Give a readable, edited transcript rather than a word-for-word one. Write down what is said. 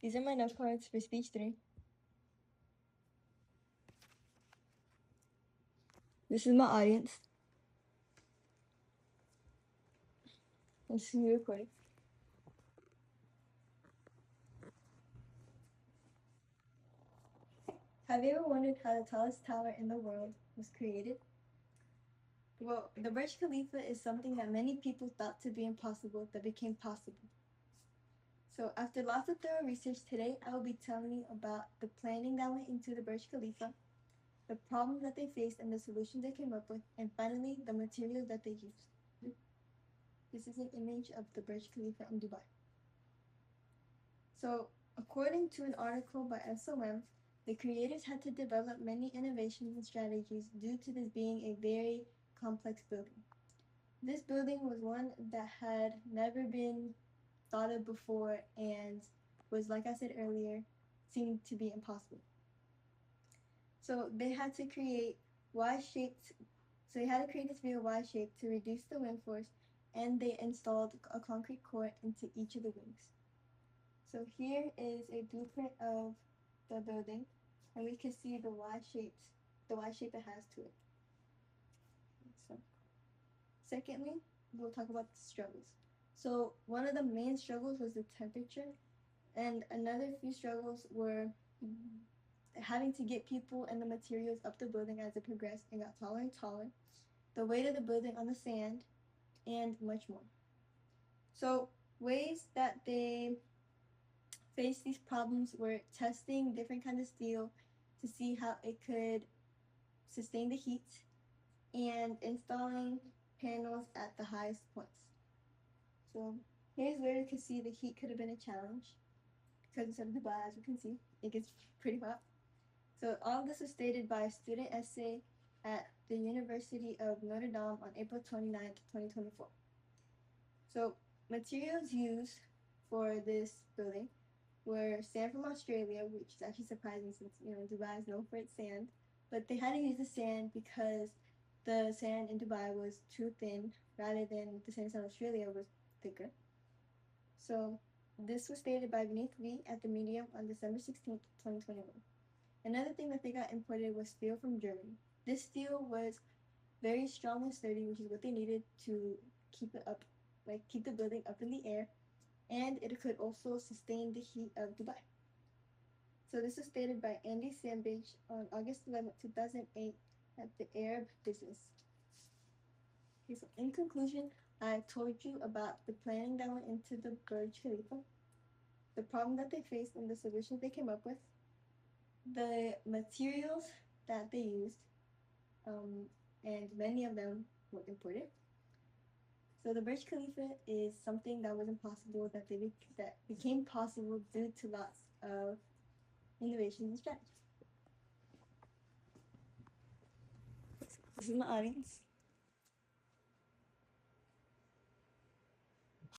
These are my note cards for speech 3. This is my audience. This is me recording. Have you ever wondered how the tallest tower in the world was created? Well, the Burj Khalifa is something that many people thought to be impossible that became possible. So after lots of thorough research today, I will be telling you about the planning that went into the Burj Khalifa, the problems that they faced and the solutions they came up with, and finally, the materials that they used. This is an image of the Burj Khalifa in Dubai. So, according to an article by SOM, the creators had to develop many innovations and strategies due to this being a very complex building. This building was one that had never been thought of before and was, like I said earlier, seemed to be impossible. So they had to create Y-shaped. So they had to create this via Y shape to reduce the wind force, and they installed a concrete core into each of the wings. So here is a blueprint of the building, and we can see the Y shape it has to it. So, secondly, we'll talk about the struggles. So one of the main struggles was the temperature, and another few struggles were having to get people and the materials up the building as it progressed and got taller and taller, the weight of the building on the sand, and much more. So ways that they faced these problems were testing different kinds of steel to see how it could sustain the heat and installing panels at the highest points. So here's where you can see the heat could have been a challenge because instead of Dubai, as you can see, it gets pretty hot. So all of this was stated by a student essay at the University of Notre Dame on April 29th, 2024. So materials used for this building were sand from Australia, which is actually surprising since Dubai is known for its sand. But they had to use the sand because the sand in Dubai was too thin, rather than the sand in Australia was thicker. So this was stated by Beneath V at the Medium on December 16th, 2021. Another thing that they got imported was steel from Germany. This steel was very strong and sturdy, which is what they needed to keep it up, keep the building up in the air, and it could also sustain the heat of Dubai. So this was stated by Andy Sandbridge on August 11, 2008 at the Arab Business. Okay, so in conclusion, I told you about the planning that went into the Burj Khalifa, the problem that they faced and the solutions they came up with, the materials that they used, and many of them were imported. So the Burj Khalifa is something that was impossible that became possible due to lots of innovations and strategies. This is my audience.